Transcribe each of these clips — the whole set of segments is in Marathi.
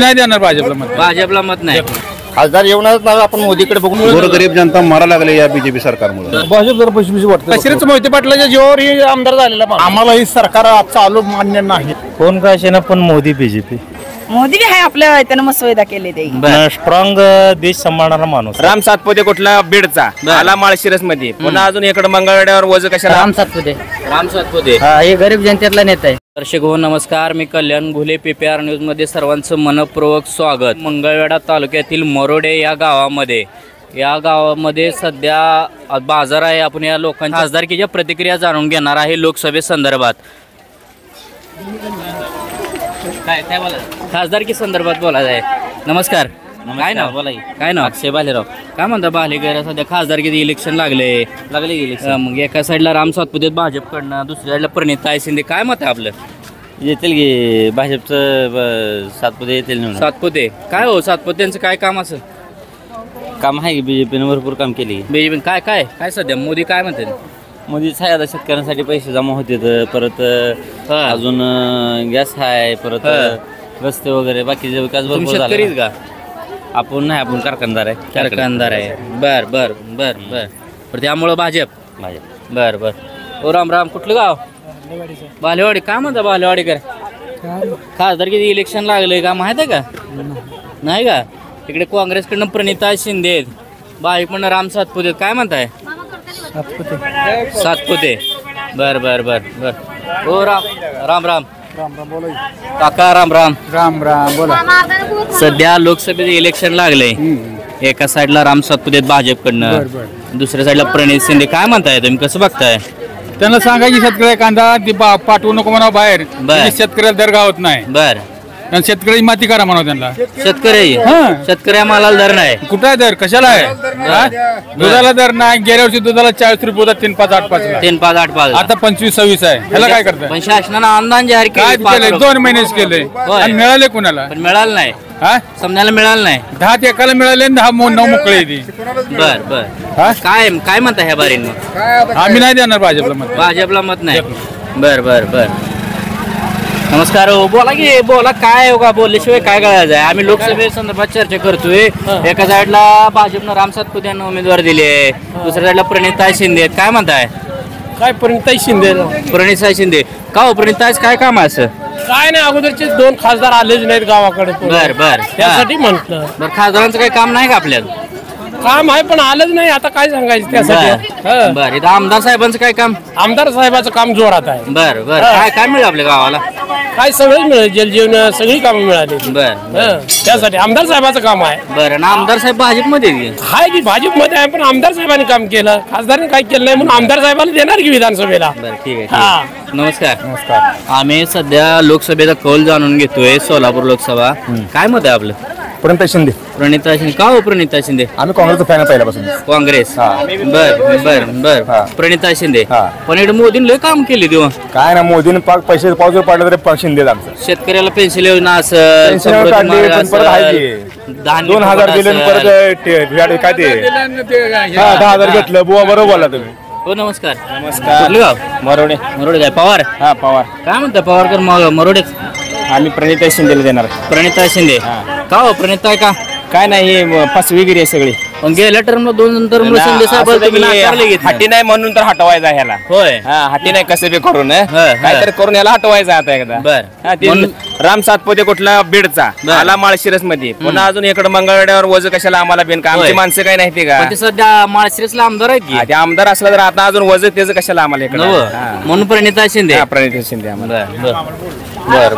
आम्ही नाही देणार भाजपला मत. भाजपला मत नाही. खासदार येऊनच आपण मोदीकडे बघून गोरगरीब जनता मारा लागले या बीजेपी सरकारमुळे. भाजप जरा पैसे वाटतं. कशिरच मोहिते पाटलाच्या जीवावर ही आमदार झालेला आम्हाला ही सरकार चालू मान्य नाही. कोण काय शेना पण मोदी बीजेपी. मोदी आहे आपल्या त्यानं मस्त सुविधा केली ते. स्ट्रॉंग देश सांभाळणारा माणूस. राम सातपुते कुठला बीडचा आला माळशिरस मध्ये पुन्हा अजून इकडे मंगळवेड्यावर वज कशाला. राम सातपुते हे गरीब जनतेतला नेता आहे. दर्शक हो नमस्कार, मी कल्याण घुले PPR न्यूज मध्ये सर्वांचं मनपूर्वक स्वागत. मंगळवेढा तालुक्यातील मरोडे या गावामध्ये सध्या बाजार आहे. आपण या लोकांच्या खासदारकीच्या प्रतिक्रिया जाणून घेणार आहे लोकसभेसंदर्भात. काय बोला खासदारकी संदर्भात बोलायचं आहे. नमस्कार. काय नाव बोला. काय नाव. अक्षय भालेराव. काय म्हणता भालेकर, सध्या खासदारकीचे इलेक्शन लागले इलेक्शन. मग एका साईडला राम सातपुते भाजपकडनं, दुसऱ्या साईडला प्रणिता शिंदे. काय मत आहे आपलं. येतील की भाजपचं सातपुते येतील. सातपुते काय हो, सातपुतेंचं काय काम असेल. काम आहे की बीजेपीनं भरपूर काम केली. बीजेपी काय सध्या मोदी काय म्हणतात. मोदीच आहे आता शेतकऱ्यांसाठी पैसे जमा होते. परत अजून गॅस आहे, परत रस्ते वगैरे बाकीचे विकास भरपूर झाला. शेतकरीच का आपण नाही, आपण कारखानदार आहे. बर त्यामुळं भाजप. बर ओ राम कुठलं गाव. बालेवाडी. काय म्हणता बालेवाडीकर. खासदारकीचे इलेक्शन लागले का माहित आहे का. नाही का. इकडे काँग्रेसकडनं प्रणिता शिंदे आहेत, भाजपकडनं राम सातपुते. काय म्हणताय. सातपुते. बर ओ राम काका राम बोला. सध्या लोकसभेचे इलेक्शन लागले. एका साईडला राम सातपुते भाजपकडनं, दुसऱ्या साईडला प्रणित शिंदे. काय म्हणताय तुम्ही, कसं बघताय. त्यांना सांगायची शेतकरी कांदा पाठवू नको म्हणा बाहेर. शेतकऱ्याला दर गावत नाही. बर शेतकऱ्याची माती करा म्हणा त्यांना. शेतकऱ्या मालाला दर नाही. कुठं आहे दर, कशाला आहे. दुधाला दर नाही. गेल्या वर्षी दुधाला 40 रुपये होता. 3,5,8,5 आता 25-26 आहे. ह्याला काय करताय. पण शासनानं अनुदान जाहीर काय केलंय. 2 महिनेच केले आणि मिळाले कुणाला. पण मिळालं नाही. समजायला मिळालं नाही. 10 एकाला मिळाले 9 मोकळे ती. बर काय म्हणता ह्या बारीनं. आम्ही नाही देणार भाजपला मत नाही. बर नमस्कार. बोला काय होगा. बोलल्याशिवाय काय करायचं आहे. आम्ही लोकसभेसंदर्भात चर्चा करतोय. एका साईडला भाजपनं राम सातपुते यांना उमेदवार दिले, दुसऱ्या साईडला प्रणिता शिंदे. काय म्हणताय. काय प्रणिता शिंदे का हो. प्रणिता काय काम आहे असं. काय नाही, अगोदरचे 2 खासदार आलेच नाहीत गावाकडे. बर त्यासाठी म्हटलं. खासदारांचं काही काम नाही का आपल्याला. काम आहे पण आलंच नाही. आता काय सांगायचं त्यासाठी. बर इथं आमदार साहेबांचं काय काम. आमदार साहेबाचं काम जोरात आहे. बर काय मिळेल आपल्या गावाला. काय सगळं मिळेल, जलजीवन सगळी कामं मिळाली. बर त्यासाठी आमदार साहेबाचं काम आहे. बरं आमदार साहेब भाजपमध्ये आहे की भाजपमध्ये आहे, पण आमदार साहेबांनी काम केलं, खासदारांनी काय केलं नाही, म्हणून आमदार साहेबांना देणार की विधानसभेला. बरं ठीक आहे. नमस्कार. आम्ही सध्या लोकसभेचा कौल जाणून घेतोय. सोलापूर लोकसभा. काय मत आहे आपलं. प्रणिता शिंदे. का हो प्रणिता शिंदे. आम्ही काँग्रेसचा फॅन पहिल्यापासून. काँग्रेस. बर प्रणिता शिंदे. पण इकडे मोदीने लय काम केले तेव्हा. काय ना, मोदीने पैसे पावसावर पाडले तरी शिंदे आमचं. शेतकऱ्याला पेन्सिल योजना असं 2,000 दिले परत काय ते 10,000 घेतलं. बुवा बरोबर बोला तुम्ही. हो नमस्कार. कुठलं गाव. मरोडे. काय पवार. पवार. काय म्हणता पवारकर. मरोडे. आम्ही प्रणिता शिंदेला देणार. प्रणिता शिंदे. का हो प्रणिता का. काय नाही, 5वीगिरी आहे सगळी. पण गेल्या टर्मला 2 टर्म शिंदे साहेब हाटी नाही म्हणून तर हटवायचा ह्याला. होय हाटी नाही कसं बी करून काहीतरी करून ह्याला हटवायचा आता एकदा. बर राम सातपुते कुठला बीडचा आला माळशिरस मध्ये पुन्हा अजून इकडे मंगळवेड्यावर वज कशाला आम्हाला बेन का. आमची माणसं काय नाही का. सध्या माळशिरसला आमदार आहेत की. ते आमदार असला तर आता अजून वज त्याचं कशाला आम्हाला इकडे. म्हणून प्रणिता शिंदे. प्रणिता शिंदे आम्हाला. बर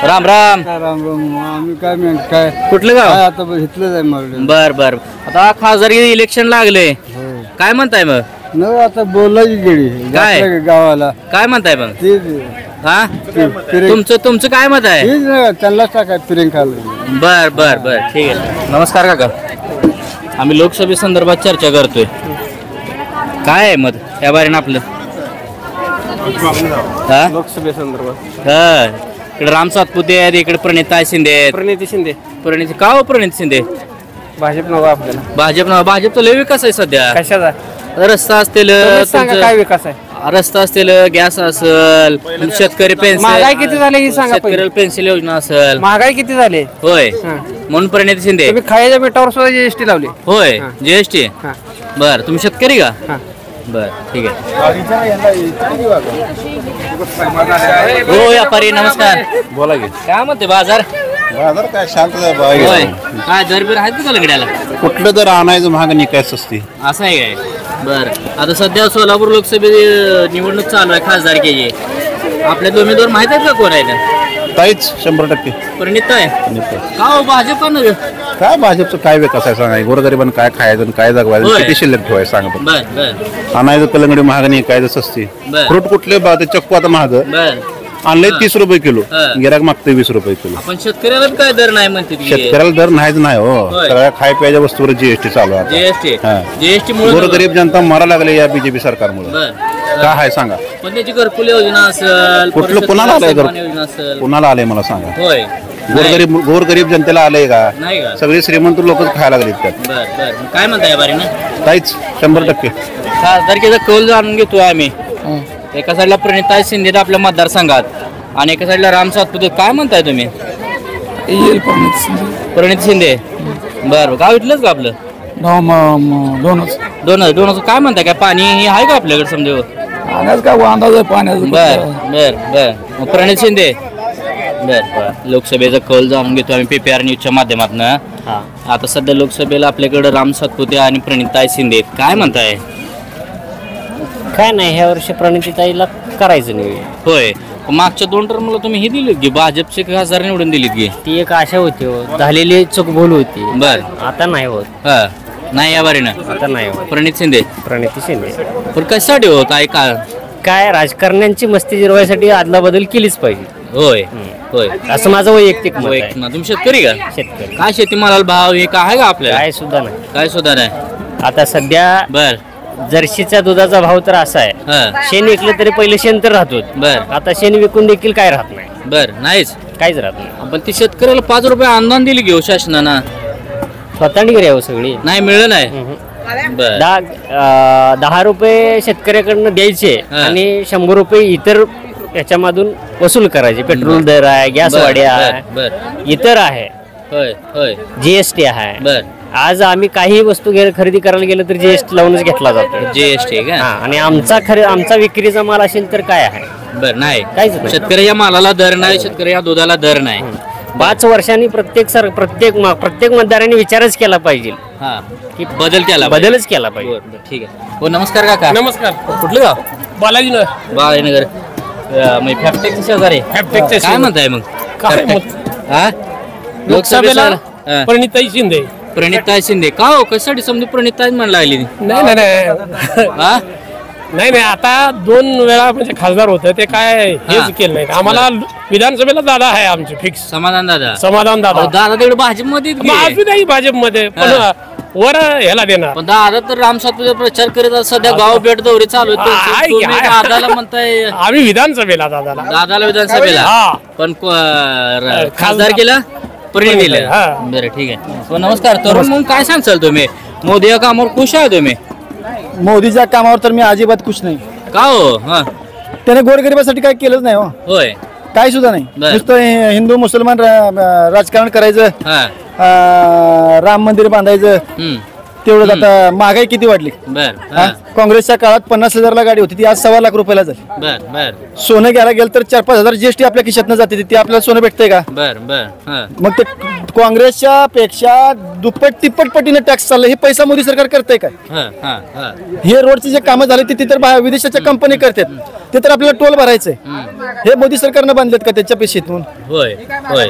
राम आम्ही काय कुठलं गाव. आता घेतलं जाय. बर आता खासदार इलेक्शन लागले. काय म्हणताय मग. न आता बोलायची गेली काय गावाला. काय म्हणताय मग. हा तुमचं काय मत आहे. त्यांना टाकाय प्रियंकाला. बर ठीक आहे. नमस्कार काका. आम्ही लोकसभेसंदर्भात चर्चा करतोय. काय आहे मत या बारीनं आपलं. लोकसभेसंदर्भात इकडे राम सातपुते आहेत, इकडे प्रणिता शिंदे आहेत. प्रणित का हो प्रणित शिंदे. भाजप नको आपल्याला. भाजपचा लय विकास आहे सध्या. कशाचा रस्ता असतील. काय विकास आहे. रस्ता असतील, गॅस असेल, शेतकरी पेन्सिल, महागाई किती झाली ही सांगा पहिले. शेतकऱ्याला पेन्सिल योजना असेल. महागाई किती झाली होय म्हणून प्रणिती शिंदे. तुम्ही खायच्या बेटावर सुद्धा जीएसटी लावली. होय जीएसटी. हा. बर तुम्ही शेतकरी का? हा. बर ठीक आहे. हो व्यापारी नमस्कार. बोला की काय म्हणते बाजार? बाजार काय शांत होय काय दरबीर आहेत का लगड्याला? कुठलं जर आणायचं महाग निकाय सस्ती. असं आहे काय? बर आता सध्या सोलापूर लोकसभे निवडणूक चालू आहे खासदारकीची. आपल्या दोन उमेदवार माहित आहेत का कोण आहेत? ताईच 100% परिणित आहे का हो भाजप का नव्हे? काय भाजपचं काय विकास आहे सांगा. गोरगरिबांना काय खायचं आणि काय जगवायचं होय. किती शिल्लक ठेवायचं सांगा फक्त. बर बर आणायचं कलंगडी महाग निकायचं सस्ती. बर. फ्रूट कुठले ते चक्कू आता महाग बर आणलंय 30 रुपये किलो. हा. गिराक मागतोय 20 रुपये किलो. आपण शेतकऱ्याला बी काय दर नाही म्हणते शेतकऱ्याला दर नाहीच नाही हो. होय. सगळ्या खाय प्यायच्या वस्तूवर जीएसटी चालू आहे आता. जीएसटी हा. जीएसटी मुळे गोरगरीब जनता मरा लागले या बीजेपी सरकारमुळे. बर काय आहे सांगा. पण त्याची घरकुल योजना असेल, कुठलं परत कोणाला आलंय सन्मान योजना असेल. कुणाला आलंय मला सांगा. होय गोरगरीब जनतेला आलंय का? नाही का? सगळे श्रीमंत लोकच खायला लागले त्यात. बर बर काय म्हणताय बारी ना ताईच 100%. खासदारकीचा कौल जाणून घेतोय आम्ही. एका साईडला प्रणिता शिंदे आपल्या मतदारसंघात आणि एका साईडला राम सातपुते. काय म्हणताय तुम्ही? प्रणित शिंदे. बर गाव इथलंच का आपलं? दोनच काय म्हणताय? काय पाणी हे आहे का आपल्याकडे समजा? काय अंदाज आहे पाण्याचा? बर बर बर मग प्रणित शिंदे. बर बर लोकसभेचा कौल जाणून घेतो आम्ही PPR न्यूजच्या माध्यमातून. आता सध्या लोकसभेला आपल्याकडे राम सातपुते आणि प्रणिता शिंदे. काय म्हणताय? काय नाही ह्या वर्षी प्रणितीताईला करायचं नाही. होय मागच्या 2 टर्मला तुम्ही हे दिली की भाजपचे खासदार निवडून दिलीत की? ती एक आशा होती हो, झालेली चूकभूल होती. बर आता नाही होत. हा नाही या बारीनं आता नाही होत. प्रणित शिंदे. प्रणिती शिंदे पण कशासाठी हो? काय का? काय राजकारण्यांची मस्ती जिरवायसाठी आदला बदल केलीच पाहिजे. होय होय असं माझं वैयक्तिक मत आहे. तुम्ही शेतकरी का? शेतकरी काय शेतीमालाला भाव हे काय आहे का आपल्याला? काय सुद्धा नाही. काय सुद्धा नाही. आता सध्या बर जर्सीच्या दुधाचा भाव तर असा आहे, हा शेण विकलं तरी पहिले शेण तर राहतो. बर आता शेण विकून देखील काय राहत नाही. बर नाहीच. काहीच राहत नाही. पण ती शेतकऱ्याला 5 रुपये अनुदान दिली घेऊ शासनानं. स्वतःनी घ्यावं सगळी. नाही मिळलं नाही. बर 10 रुपये शेतकऱ्याकडनं द्यायचे हा. आणि 100 रुपये इतर याच्यामधून वसूल करायचे. पेट्रोल दर आहे, गॅस वाढ्या आहे, बर इतर आहे, होय होय जीएसटी आहे. बर आज आम्ही काही वस्तू खरेदी करायला गेलं तर जीएसटी लावूनच घेतला जातो. जीएसटी का? हा, आणि आमचा विक्रीचा माल असेल तर काय आहे? बर नाही काहीच नाही. शेतकऱ्या मालाला दर नाही, शेतकऱ्या दुधाला दर नाही. 5 वर्षांनी प्रत्येक मतदारांनी विचारच केला पाहिजे हा की बदलच केला पाहिजे. बरं, ठीक आहे. हो नमस्कार काका. नमस्कार. कुठलं गाव? बालाजीनगर. बाळानगर. फॅक्टरीचे शेजारी. फॅक्टरीचे काय म्हणताय मग? काय मग? हा लोकसभेला हा. प्रणिताई शिंदे. प्रणिता शिंदे का हो? कशासाठी समजा प्रणिता म्हणला लागली? नाही नाही हा नाही नाही आता 2 वेळा म्हणजे खासदार होतं ते काय हा. हेच केलं नाही. आम्हाला विधानसभेला दादा आहे आमचे फिक्स. समाधान दादा. समाधान दादा. अहो, दादा तिकडे भाजपमध्ये असू नाही भाजपमध्ये पण हा. वर ह्याला देणार. पण दादा तर राम सातपुते प्रचार करत आहेत. सध्या गाव भेट दौरे चालू आहेत. आहे की, तुम्ही आहे. दादाला म्हणताय आम्ही विधानसभेला दादाला. दादाला विधानसभेला हा. पण खासदार केला प्रणितीला. हा. बरं ठीक आहे. हो, नमस्कार तरुण म्हणून काय सांगचाल तुम्ही? मोदी या कामावर खुश आहे तुम्ही? मोदीच्या कामावर तर मी अजिबात खुश नाही. का हो? हा त्याने गोरगरिबासाठी काय केलंच नाही हो. होय काय सुद्धा नाही. बर. नुसतं हिंदू मुसलमान राजकारण करायचं, हा राम मंदिर बांधायचं, हम्म तेवढंच. आता महागाई किती वाढली. बर हा? काँग्रेसच्या काळात 50,000ला गाडी होती, ती आज 1.25 लाख रुपयाला झाली. बर बर सोनं घ्यायला गेलं तर 4-5 हजार जीएसटी आपल्या खिशातनं जाते, ते आपल्याला सोनं भेटतंय का? बर बर हा मग ते काँग्रेसच्या पेक्षा दुप्पट तिप्पट पटीने टॅक्स चाललं. हे पैसा मोदी सरकार करतंय काय? हा हा हा हे रोडचे जे कामं झाले ते तर विदेशाच्या कंपनी करतात, ते तर आपल्याला टोल भरायचंय. हे मोदी सरकारनं बांधलेत का त्याच्या पैशातून? होय होय.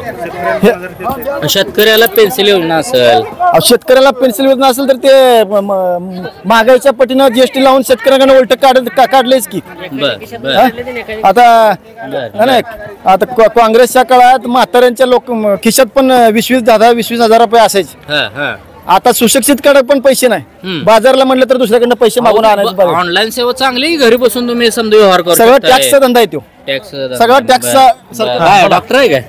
हे- शेतकऱ्याला पेन्सिल योजना असेल. शेतकऱ्याला पेन्सिल योजना असेल तर ते महागाईच्या पटीनं जीएसटी लावून शेतकऱ्यांना उलट काढलेच की. बर बर हा? आता बर नाही आता काँग्रेसच्या काळात म्हाताऱ्यांच्या खिशात पण 20-20 हजार रुपये असायचे. हा हा आता सुशिक्षित कडे पण पैसे नाही. हम्म. बाजारला म्हणलं तर दुसऱ्याकडनं पैसे मागून आणायचे बरं. ऑनलाईन सेवा चांगली घरी बसून तुम्ही समजा व्यवहार करू सगळं शकताय. टॅक्सचा धंदा येतो. टॅक्स सगळा टॅक्सचा डॉक्टर आहे काय?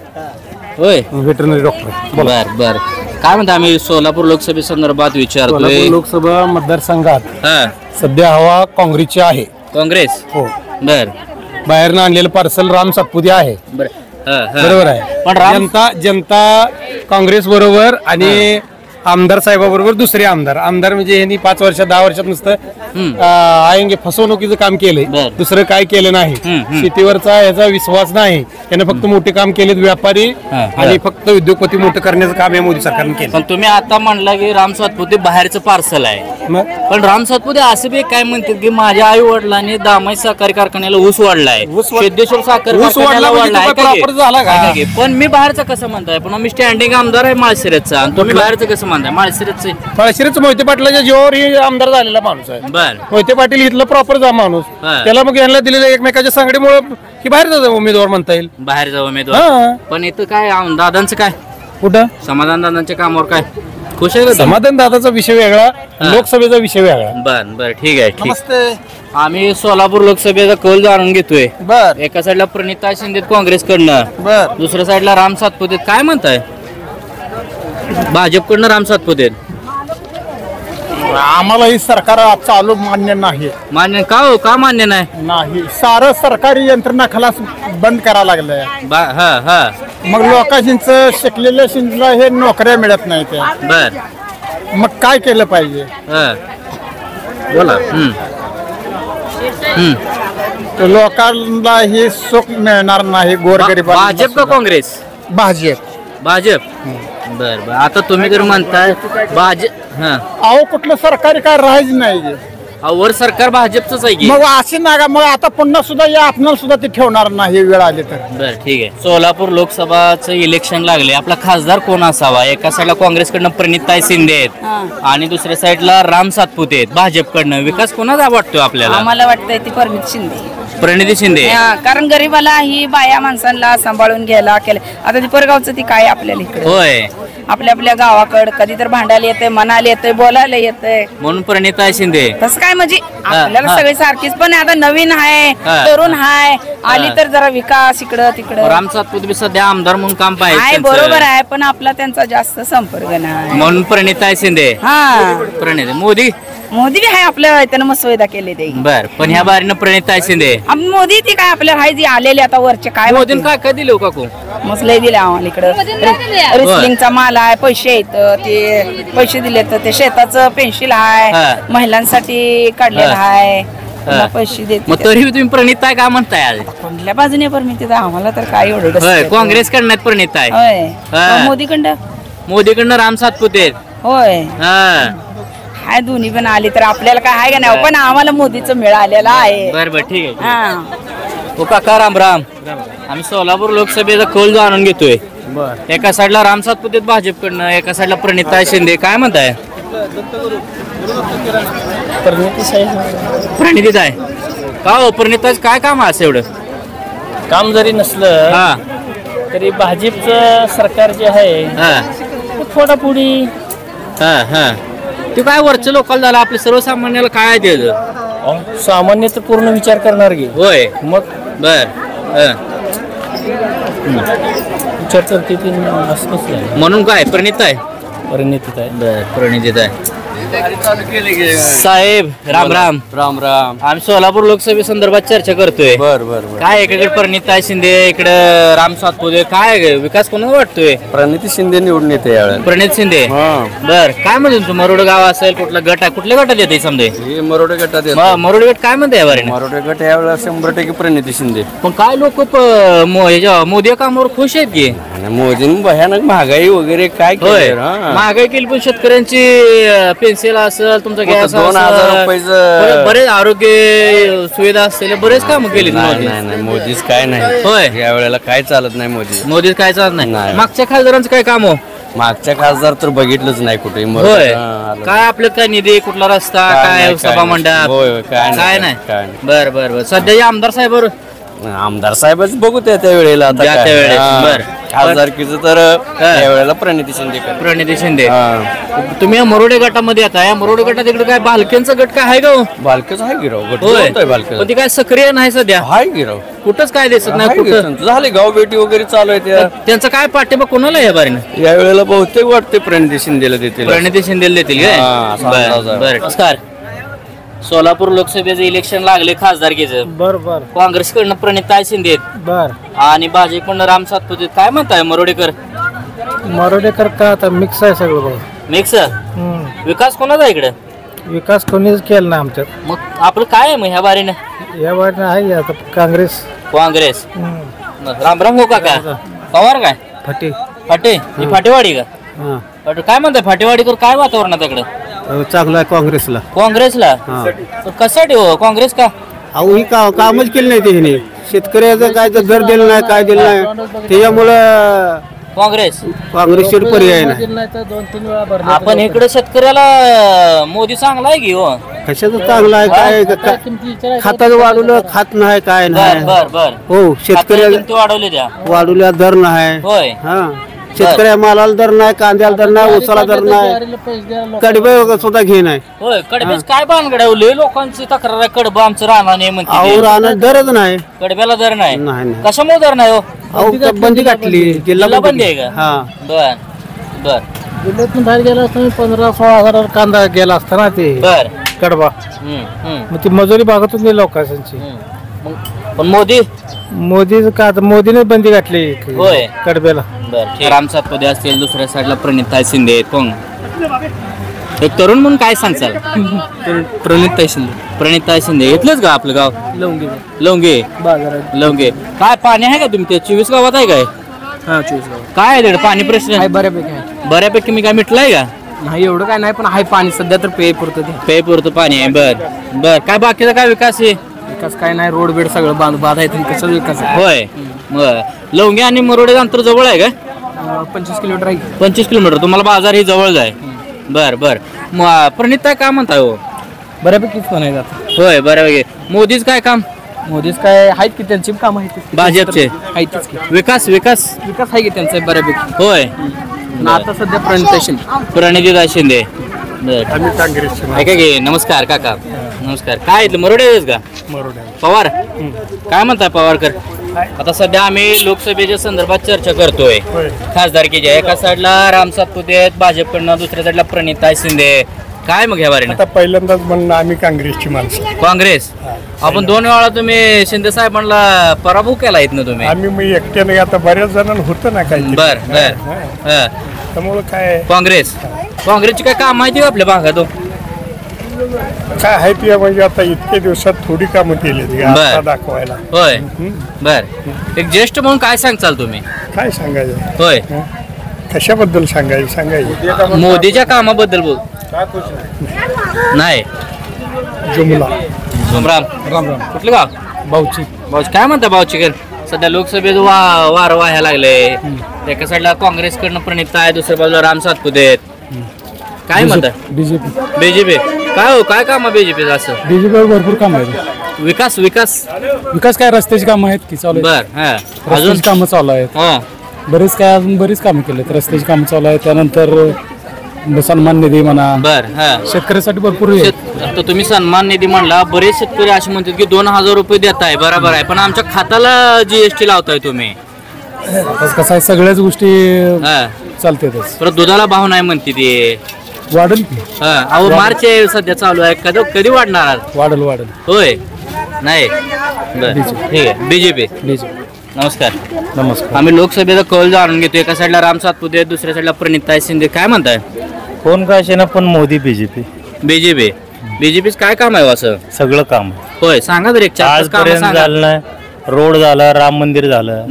होय व्हेटरनरी डॉक्टर. बर बर काय म्हणता? आम्ही सोलापूर लोकसभे संदर्भात विचारतोय. लोकसभा मतदारसंघात हा सध्या हवा काँग्रेसची आहे. काँग्रेस. हो. बर बाहेरनं आणलेलं पार्सल राम सातपुते आहे. बर बरोबर आहे. पण राम जनता काँग्रेस बरोबर आणि आमदार साहेबाबरोबर दुसरे आमदार म्हणजे यांनी 5 वर्षात 10 वर्षात नुसतं आयंगे फसवणुकीचं काम केलंय, दुसरं काय केलं नाही. शेतीवरचा याचा विश्वास नाही, त्याने फक्त मोठे काम केलेत व्यापारी आणि फक्त उद्योगपती मोठं करण्याचं काम या मोदी सरकारने केलं. पण तुम्ही आता म्हणला की राम सातपुते बाहेरचं पार्सल आहे, पण राम सातपुते असं बी काय म्हणतात की माझ्या आई वडिलांनी दामाई सहकारी कारखान्याला ऊस वाढलाय, सिद्धेश्वर साखर कारखान्याला वाढलाय, पण मी बाहेरचं कसं म्हणताय? पण मी स्टँडिंग आमदार आहे माळशिरसचा, तुम्ही बाहेरचं कसं म्हणताय? माळशिरसचं मोहिते पाटलाच्या जीवावर ही आमदार झालेला माणूस आहे. बर मोहिते पाटील इथलं प्रॉपर माणूस, त्याला मग यांना दिलेल्या एकमेकाच्या सांगडीमुळे की बाहेरचा उमेदवार म्हणता येईल. बाहेरचा उमेदवार. पण इथं काय दादांचं काय? कुठं समाधान दादांच्या कामावर काय खुश आहे? समाधान दादाचा विषय वेगळा, लोकसभेचा विषय वेगळा. बर बर ठीक आहे. ठीक. आम्ही सोलापूर लोकसभेचा कौल जाणून घेतोय. बर एका साईडला प्रणिता शिंदे काँग्रेसकडनं, बर दुसऱ्या साईडला राम सातपुते. काय म्हणताय? भाजपकडनं राम सातपुते. आम्हाला ही सरकार चालू मान्य नाही. मान्य का हो? का मान्य नाही? सारं सरकारी यंत्रणा खलास बंद करायला लागलंय. मग लोकांचं शिकलेल्या शिंदला हे नोकऱ्या मिळत नाही त्या. बर मग काय केलं पाहिजे? बोला. लोकांना हे सुख मिळणार नाही. गोरगरीब भाजप का काँग्रेस? भाजप. बर बर. आता तुम्ही जर म्हणताय भाजप, अहो कुठलं सरकारी काय राहायचं नाही. वर सरकार भाजपच आहे की मग असे नागा मग आता पुन्हा सुद्धा या आपणाला सुद्धा ते ठेवणार नाही वेळ आली तर. बर ठीक आहे. सोलापूर लोकसभाचं इलेक्शन लागले, आपला खासदार कोण असावा? एका साईडला काँग्रेसकडनं प्रणिताई शिंदे आहेत आणि दुसऱ्या साईडला राम सातपुते आहेत भाजपकडनं. विकास कोणाचा वाटतोय आपल्याला? आम्हाला वाटतंय ती प्रणिती शिंदे. कारण गरीबाला ही बाया माणसांना सांभाळून घ्यायला केलं. आता ती परगावचं ती काय आपल्याला इकडे होय आपल्या गावाकडे कधी तर भांडायला येते, मनाला येते, बोलायला येते, म्हणून प्रणिताई शिंदे. तसं काय म्हणजे आपल्याला सगळे सारखीच, पण आता नवीन आहे, तरुण आहे, आली तर जरा विकास इकडं तिकडं. राम सातपुते सध्या आमदार म्हणून काम पाहिजे, बरोबर आहे, पण आपला त्यांचा जास्त संपर्क नाही म्हणून प्रणिताई शिंदे. प्रणिता मोदी बी आहे आपल्या त्यानं मस्त सुविधा केली ते. बर. पण ह्या बारीनं प्रणिताई शिंदे. मोदी ती काय आपल्या हाय जी आलेले आता वरचे काय मोदीन काय काय दिलं काकू? मस्त लय दिले आम्हाला इकडं. रिस्लिंगचा माल आहे, पैसे येत, ते पैसे दिले तर ते शेताचं पेन्शिल आहे, महिलांसाठी काढलेलं आहे, पैसे देत. मग तरी तुम्ही प्रणिताई काय म्हणताय? कोणत्या बाजूने परमिती आम्हाला तर काय एवढं. काँग्रेसकडनं प्रणिताई. मोदीकडनं राम सातपुते. होय हाय, दोन्ही पण आली तर आपल्याला काय आहे का नाही, पण आम्हाला मोदीचं मिळालेलं आहे. बर बर ठीक आहे. हो काका राम राम. आम्ही सोलापूर लोकसभेचा कौल जाणून घेतोय. एका साईडला राम सातपुते भाजपकडनं, एका साईडला प्रणिताई शिंदे. काय म्हणताय? प्रणितीताई का हो? प्रणिताई काय काम असं एवढं काम जरी नसलं तरी भाजपचं सरकार जे आहे फोडाफोडी. ते काय वरच्या लोकांना झालं, आपल्या सर्वसामान्याला काय द्यायचं? सामान्य तर पूर्ण विचार करणार गे. होय मग बर विचार करते म्हणून काय प्रणिताई. प्रणितीताई साहेब राम राम. राम राम. आम्ही सोलापूर लोकसभे संदर्भात चर्चा करतोय. बर बर. काय एकीकडे प्रणिताई शिंदे, इकडे राम सातपुते. काय विकास कोणाला वाटतोय? प्रणिती शिंदे निवडून येते यावेळेला. प्रणित शिंदे. बर. काय म्हणतो मरोड गाव असेल, कुठला गट आहे, कुठल्या गटात येते समजे? मरोडे गटात मरोड गट काय म्हणते यावर? मरोडे गट यावेळेला 100% प्रणिती शिंदे. पण काय लोक मोदी कामावर खुश आहेत की? मोदींनी भयानक महागाई वगैरे काय केलं. महागाई केली, पण शेतकऱ्यांची पेन्सिल असेल, तुमचा गॅस 2000 रुपये, बरेच आरोग्य सुविधा असलेले बरेच काम केली. नाही मोदीच काय नाही. होय या वेळेला काय चालत नाही मोदी काय चालत नाही. मागच्या खासदारांचं काय काम हो? मागच्या खासदार तर बघितलंच नाही कुठे. होय काय आपलं काय निधी, कुठला रस्ता, काय सभा मंडप, काय नाही. बर बर बर. सध्या आमदार साहेब आमदार साहेबच बघू त्या वेळेला. खासदारकीचं तर यावेळेला प्रणिती शिंदे. तुम्ही मरोडे गटामध्ये आता, या मरोडे गटात इकडे काय बालकेंचा गट काय आहे का? बालकच आहे गिराव गट. पण ती काय सक्रिय नाही सध्या. हाय गिराव कुठंच काय दिसत नाही. कुठं झाले गाव भेटी वगैरे चालू आहे. त्यांचा काय पाठिंबा कोणाला या बारीनं? या वेळेला बहुतेक वाटते प्रणिती शिंदेला देतील. प्रणिती शिंदेला देतील. नमस्कार. सोलापूर लोकसभेचं इलेक्शन लागले खासदारकीचं. बर काँग्रेसकडनं प्रणिताई शिंदे बर आणि भाजपकडनं राम सातपुते. काय म्हणताय मरोडेकर? मरोडेकर का आता मिक्स आहे सगळं बघा. मिक्स विकास कोणाचा आहे इकडे? विकास कोणीच केला नाही आमच्यात. मग आपलं काय आहे मग ह्या बारीनं? या वाटणं आहे आता काँग्रेस. राम राम हो काका. पवार काय फटे फाटे ही फाटेवाडी का? फाटे काय म्हणताय फाटेवाडीकर? काय वातावरण आहे तिकडे? चांगलं आहे काँग्रेसला. काँग्रेसला कशासाठी हो काँग्रेस का? अहो ही कामच केलं नाही त्याने. शेतकऱ्याचं काय तर दर दिलं नाही काय दिलं नाही त्याच्यामुळं काँग्रेसचे पर्याय नाही. आपण इकडे शेतकऱ्याला मोदी चांगला आहे की हो? कशाचं चांगलं आहे काय खाताचं वाढवलं खात नाही काय नाही. हो शेतकऱ्याला वाढवले द्या वाढवल्या दर नाही. होय हा शेतकऱ्या मालाला दर नाही कांद्याला दर नाही उसाला दर नाही कडबे सुद्धा घे नाही. होय कडब्याच काय भानगड आहे? लय लोकांची तक्रार आहे कडबा आमचं राहणार नाही म्हणते. अहो राहणार दरच नाही. कडब्याला दर नाही. नाही कशामुळे दर नाही हो? अहो बंदी घातली जिल्हा बंदी आहे का? हा बर बर जिल्ह्यातून बाहेर गेला असता 15-16 हजार कांदा गेला असता ना ते बर कडबा. मग ती मजुरी भागातून गेली लोकांची. पण मोदी का आता मोदीने बंदी घातली होय कडब्याला. राम सातपुते असतील दुसऱ्या साईडला प्रणिताई शिंदे आहेत. कोण एक तरुण म्हणून काय सांगचाल? प्रणिताई शिंदे इथलंच का आपलं गाव? लवंगे लवंगे. काय पाणी आहे का तुमच्या 24 गावात आहे काय? हा 24 गाव. काय आहे तिकडे पाणी प्रश्न? बऱ्यापैकी मी काय मिटलाय का? नाही एवढं काय नाही पण आहे पाणी सध्या तर पेय पुरतं पाणी आहे. बर काय बाकीचा काय विकास आहे? विकास काय नाही रोड बेड सगळं बांध आहे कसं विकास होय. लवंगे आणि मरोडे अंतर जवळ आहे का? 25 किलोमीटर आहे. 25 किलोमीटर. तुम्हाला बाजार ही जवळ आहे. बर प्रणिताई काय म्हणताय हो? बऱ्यापैकीच पण आहे आता. होय बऱ्यापैकी. मोदीच काय काम? मोदीच काय आहेत की त्यांची काम आहेत भाजपचे आहेतच की. विकास आहे की त्यांचं बऱ्यापैकी. होय आता सध्या प्रणिताई शिंदे. ऐका की नमस्कार काका. नमस्कार. काय मरोडेच का? पवार काय म्हणताय पवारकर? आता सध्या आम्ही लोकसभेच्या संदर्भात चर्चा करतोय खासदारकीच्या. एका साईडला राम सातपुते आहेत भाजपकडनं, दुसऱ्या साईडला प्रणिताई शिंदे. काय मग ह्या बारीने? आता पहिल्यांदाच म्हणलं आम्ही काँग्रेसची माणसं. काँग्रेस. आपण 2 वेळा तुम्ही शिंदे साहेबांना पराभव केला ना तुम्ही? आम्ही एकट्याने आता बऱ्याच जणांना होतं ना काही. बर त्यामुळे काय काँग्रेसची काय काम माहिती आपल्या भागात? काय आहे ते म्हणजे आता इतके दिवसात थोडी कामं केली दाखवायला. होय बर. एक ज्येष्ठ म्हणून काय सांगचाल तुम्ही? काय सांगायचं? होय कशाबद्दल सांगायचं? मोदीच्या कामाबद्दल बोल. नाही राम कुठलं गाव? भाऊची. काय म्हणता भाऊचीकर? सध्या लोकसभेत वार व्हायला लागले. एका साईडला काँग्रेसकडनं प्रणिताई, दुसऱ्या बाजूला राम सातपुते आहेत. काय म्हणतात? बीजेपी काय हो? काय काम आहे बीजेपी? असं बीजेपी भरपूर काम आहे. विकास काय रस्त्याची कामं आहेत की चालू? बर अजून कामं चालू आहेत. बरीच कामं केलेत. रस्त्याची कामं चालू आहेत. त्यानंतर सन्मान निधी म्हणा. बर शेतकऱ्यासाठी भरपूर. तर तुम्ही सन्मान निधी म्हणला. बरेच शेतकरी असे म्हणतात की 2000 रुपये देताय. बरोबर आहे पण आमच्या खात्याला जीएसटी लावताय तुम्ही. कसं आहे सगळ्याच गोष्टी चालतातच. परत दुधाला भाव नाही म्हणते ते. वाढेल की? अहो मार्च सध्या चालू आहे. कधी वाढणार? वाढेल. होय नाही. ठीक आहे. बीजेपी. नमस्कार. आम्ही लोकसभेचा कौल जाणून घेतो. एका साईडला राम सातपुते, दुसऱ्या साईडला प्रणिताई शिंदे. काय म्हणताय? कोण काय असे ना पण मोदी बीजेपी काय काम आहे असं? सगळं काम. होय सांगा तर एक 4-5 काम झालं नाही. रोड झाला, राम मंदिर झालं.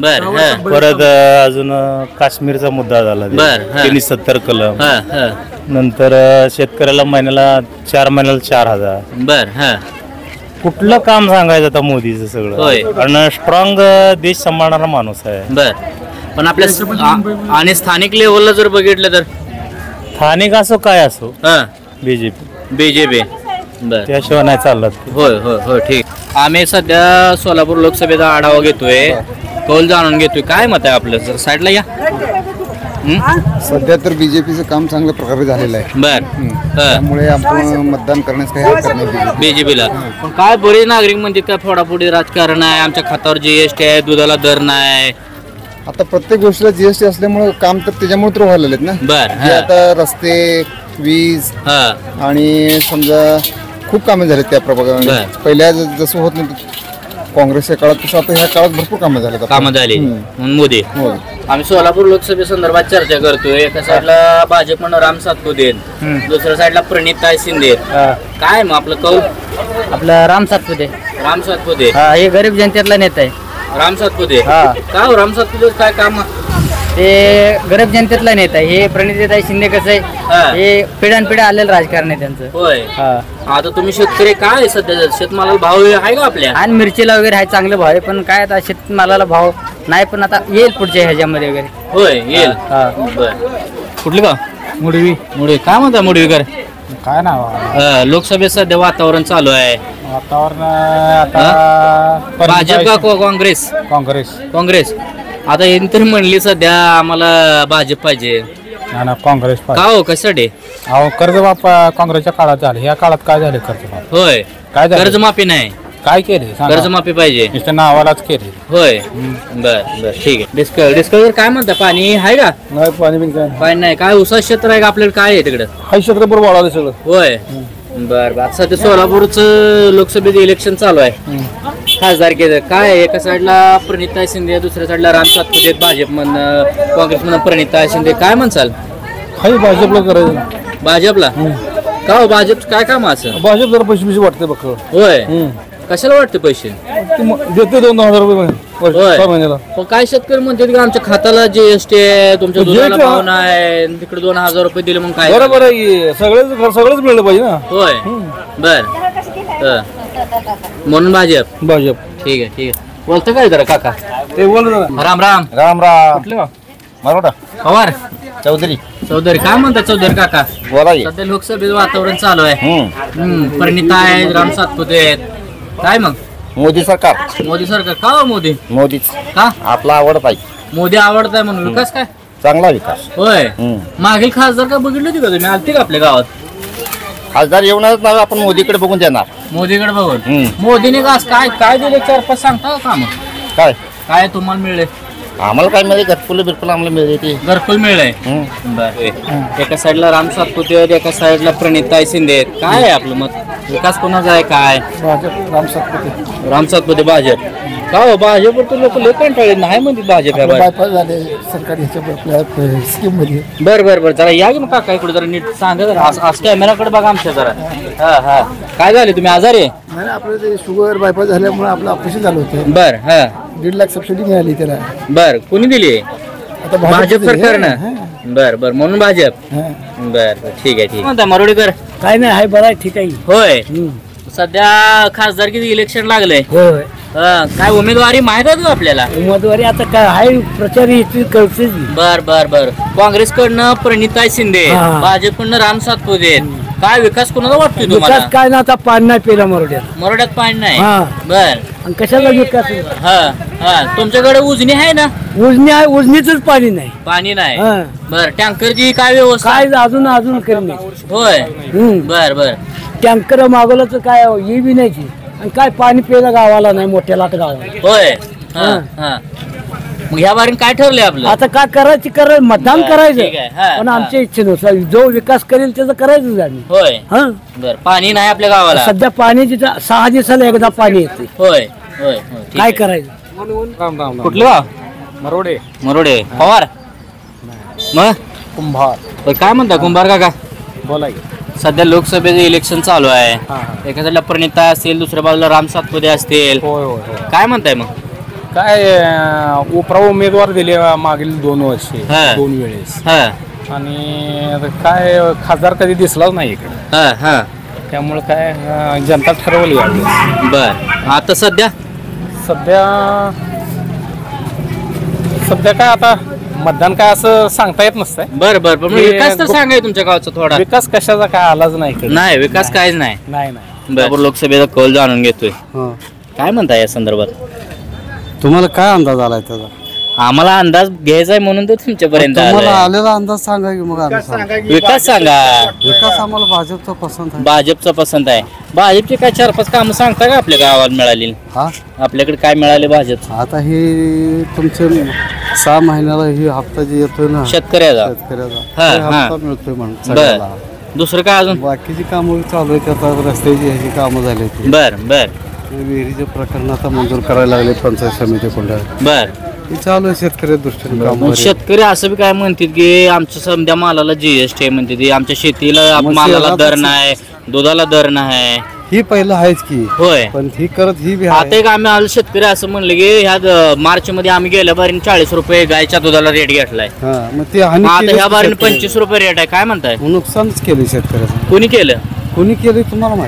परत अजून काश्मीरचा मुद्दा झाला. 370 कलम. नंतर शेतकऱ्याला महिन्याला 4 महिन्याला 4000. कुठलं काम सांगायचं आता मोदीचं सगळं? कारण स्ट्रॉंग देश सांभाळणारा माणूस आहे. पण आपल्या आणि स्थानिक लेवलला जर बघितलं तर स्थानिक असो काय असो बीजेपी त्याशिवाय नाही चालत. होय ठीक. आम्ही सध्या सोलापूर लोकसभेचा आढावा घेतोय, कौल जाणून घेतोय. काय मत आहे आपलं? जर साईडला या. सध्या तर बीजेपीचं काम चांगल्या प्रकारे झालेलं आहे. त्यामुळे आपण मतदान करण्यास काही हरकत नाही बीजेपीला. पण काय बरेच नागरिक म्हणतात का फोडाफोडी राजकारण आहे, आमच्या खात्यावर जीएसटी आहे, दुधाला दर नाही. आता प्रत्येक गोष्टीला जीएसटी असल्यामुळे काम तर त्याच्यामुळे तर व्हायला लागलेत ना. आता रस्ते, वीज आणि समजा खूप कामं झाले त्या प्रभागामध्ये. पहिल्या जसं होत नाही काँग्रेसच्या काळात तसं आता ह्या काळात भरपूर कामं झाले. कामं झाली म्हणून मोदी. आम्ही सोलापूर लोकसभेसंदर्भात चर्चा करतोय. एका साईडला भाजप म्हणून राम सातपुते, दुसऱ्या साईडला प्रणिताई शिंदे. काय मग आपलं कौल? आपलं राम सातपुते. राम सातपुते हे गरीब जनतेतला नेता आहे. राम सातपुते का हो? राम सातपुते काय काम? ते गरीब जनतेतला नेता आहे. हे प्रणिताई शिंदे कसं आहे, हे पिढ्यानपिढ्या आलेलं राजकारण आहे त्यांचं. होय. आता तुम्ही शेतकरी काय सध्या शेतमालाला भाव आहे का आपल्या? आणि मिरचीला वगैरे आहे चांगले भाव आहे, पण काय आता शेतमालाला भाव नाही, पण आता येईल पुढच्या ह्याच्यामध्ये वगैरे. होय येईल. कुठलं का? मुडवी. मुडवी काय म्हणता मुडवीकर? काय नाव? लोकसभेत सध्या वातावरण चालू आहे. वातावरण आता भाजप का काँग्रेस? काँग्रेस. काँग्रेस. आता यांनी तरी म्हणली सध्या आम्हाला भाजप पाहिजे. काँग्रेस. का हो? कशासाठी? अहो कर्जमाफ काँग्रेसच्या काळात झाले, या काळात काय झाले कर्जमाफ? होय. काय कर्जमाफी नाही, काय केले? कर्जमाफी पाहिजे नुसतं नावालाच केले. होय. बर बर ठीक आहे. डिस्कवर काय म्हणता? पाणी आहे का? नाही पाणी बिन काय पाणी नाही. काय उसा क्षेत्र आहे का आपल्याला? काय आहे तिकडं? काही क्षेत्र बरोबर वाढवलं सगळं. होय. बर बर. सध्या सोलापूरचं लोकसभेत इलेक्शन चालू आहे. खासदारकीचं काय? एका साईडला प्रणिताई शिंदे, दुसऱ्या साईडला राम सातपुते, भाजप म्हणून काँग्रेस म्हणून प्रणिताई शिंदे. काय म्हणसाल? काही भाजपला करायचं. भाजपला का हो? भाजप काय काम असं? भाजप जरा पैसे पैसे वाटते बघ. होय. कशाला वाटते पैसे? देते 2,000 रुपये होय. महिन्याला. पण काय शेतकरी म्हणतात की आमच्या खात्याला जीएसटी आहे, तुमच्या दुधाला भाव नाही, तिकडे 2,000 रुपये दिले मग काय? बरोबर आहे. सगळंच मिळलं पाहिजे ना. होय. बर. म्हणून भाजप. ठीक आहे ठीक आहे. बोलतो काय जरा काका? ते बोल. राम राम. राम राम. कुठलं? मरोडा. पवार. चौधरी. चौधरी. काय म्हणतात चौधरी काका? बोला. सध्या लोकसभेचं वातावरण चालू आहे. प्रणिताई, राम सातपुते. काय मग? मोदी सरकार. मोदी सरकार. का हो मोदी? मोदीच का? आपला आवडत आहे. मोदी आवडताय म्हणून. विकास काय? चांगला विकास. होय. मागील खासदार का बघितलं होती का तुम्ही? आलती का आपल्या गावात? खासदार येऊनच ना आपण मोदीकडे बघून देणार. मोदीकडे बघून. मोदीने काय काय दिले? 4-5 सांगता का मग? काय काय तुम्हाला मिळले? आम्हाला काय मिळेल? घरकुल बिरकुल आम्हाला मिळते ते. घरकुल मिळलंय. बरं. एका साईडला राम सातपुते आहेत, एका साईडला प्रणिताई शिंदे आहेत. काय आहे आपलं मत? विकास कोणाचा आहे? काय? भाजप. राम सातपुते. राम सातपुते भाजप. का हो? भाजपवर तर लोक लय कंटाळले नाही म्हणते भाजप. झाले सरकारी स्कीम मध्ये. बर बर बर. जरा या की मग काका इकडे जरा नीट सांगा जरा. आज कॅमेराकडे बघा आमच्या जरा. हा हा. काय झाले? तुम्ही आजारी? नाही आपलं ते शुगर बायपास झाल्यामुळे आपलं ऑपरेशन झालं होतं. बर. हा. 1.5 लाख सबसिडी मिळाली त्याला. बर. कोणी दिली? आता भाजप सरकारनं. बर बर. म्हणून भाजप. बर बर. ठीक आहे ठीक आहे. म्हणता मरोडीकर? काय नाही आहे बरं आहे ठीक आहे. होय. सध्या खासदारकीचं इलेक्शन लागलंय. होय. काय उमेदवारी माहित आहे का आपल्याला? उमेदवारी आता काय आहे प्रचार कळते. बर बर बर. काँग्रेसकडनं प्रणिताई शिंदे, भाजपकडनं राम सातपुते. काय विकास कोणाला वाटतोय तुम्हाला? काय ना आता पाणी नाही पेला मरोड्यात. मरोड्यात पाणी नाही. बर. आणि कशाला विकास? हा हा. तुमच्याकडे उजनी आहे ना? उजनी आहे. उजनीच पाणी नाही. पाणी नाही. बर. टँकरची काय व्यवस्था? काय अजून करेल. होय. बर बर. टँकर मागवलं तर काय ये बी नाही. आणि काय पाणी प्यायला गावाला नाही, मोठ्या लाट गावाला. होय. हा हा. मग ह्या बारीन काय ठरलंय आपलं? आता काय करायचं मतदान करायचं. पण आमच्या इच्छेनुसार जो विकास करेल त्याचं करायचं आम्ही. होय. बर. पाणी नाही आपल्या गावाला सध्या. पाण्याची 6 दिवसाला एकदा पाणी येते. होय होय. काय करायचं? कुठलं गाव? मरोडे. मरोडे. पवार. मग कुंभार. काय म्हणता कुंभार काका? बोला. सध्या लोकसभेचे इलेक्शन चालू आहे. एका साईडला प्रणिताई असतील, दुसऱ्या बाजूला राम सातपुते असतील. काय म्हणताय मग? काय उपरा उमेदवार दिले मागील 2 वर्षे 2 वेळेस. आणि काय खासदार कधी दिसलाच नाही इकडे. त्यामुळे काय जनता ठरवली. बर. आता सध्या काय आता मतदान काय असं सांगता येत नसतंय. बर बर. पण विकास तर सांगाय तुमच्या गावचा थोडा. विकास कशाचा काय आलाच नाही. नाही विकास काहीच नाही. बरोबर. लोकसभेचा कौल जाणून घेतोय. काय म्हणताय या संदर्भात? तुम्हाला काय अंदाज आलाय त्याचा? आम्हाला अंदाज घ्यायचा आहे म्हणून तर तुमच्यापर्यंत आलेला अंदाज सांगा की मग. विकास सांगा. विकास आम्हाला भाजपचा पसंत आहे. भाजपचा पसंत आहे. भाजपचे काय 4-5 कामं सांगता का आपल्या गावात मिळाली? आपल्याकडे काय मिळाले भाजप? आता हे तुमचे 6 महिन्याला ही हप्ता जे येतोय ना शेतकऱ्याचा हप्ता मिळतोय म्हणून. दुसरं काय अजून बाकीची कामं चालू आहेत आता रस्त्याची ह्याची कामं झाली होती बर बर विहिरीचे प्रकरण आता मंजूर करायला लागले पंचायत समितीकडून बर हे चालू आहे शेतकरी दृष्टीने काम मग शेतकरी असं बी काय म्हणतात की आमच्या समजा मालाला जीएसटी आहे म्हणते ते आमच्या शेतीला मग मालाला शेतात- दर नाही दुधाला दर नाही ही पहिलं आहेच की होय पण ही करत ही बी आता आहे एक आम्ही आज शेतकरी असं म्हणलं की ह्या मार्च मध्ये आम्ही गेल्या बारीने 40 रुपये गायच्या दुधाला रेट घेतलाय हा मग ते हानी आता केलीच ह्या बारीने शेतकऱ्याला. 25 रुपये रेट आहे काय म्हणताय नुकसानच केले शेतकऱ्याचं कोणी केलं कोणी केले तुम्हाला माहिती